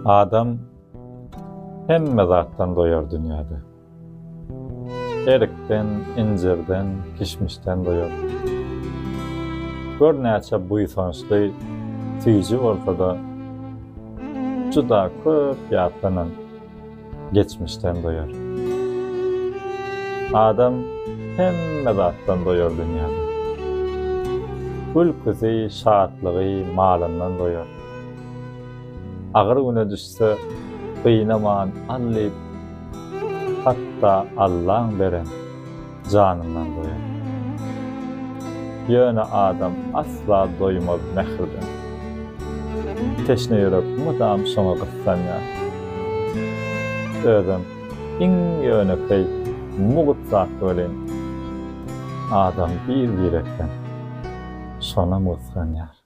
Adam hemme zatdan doýar dünýäde. Erikden, injirden, kişmişden doýar. Görnäçe buýsançly tüýji bolsa-da juda köp ýatlanan geçmişden doýar. Adam hemme zatdan doýar dünýäde. Gülküzi, şatlygy, malyndan doýar. Agyr güne düşse gynamagan allyp hatda Allaň beren janyndan doýar. Ýöne adam asla doýmaz mehirden. Teşne ýürek mudam şoňa gyssanýar. Özüm iň ýönekli mugut zat bilen adam bir birekden şona musganýar.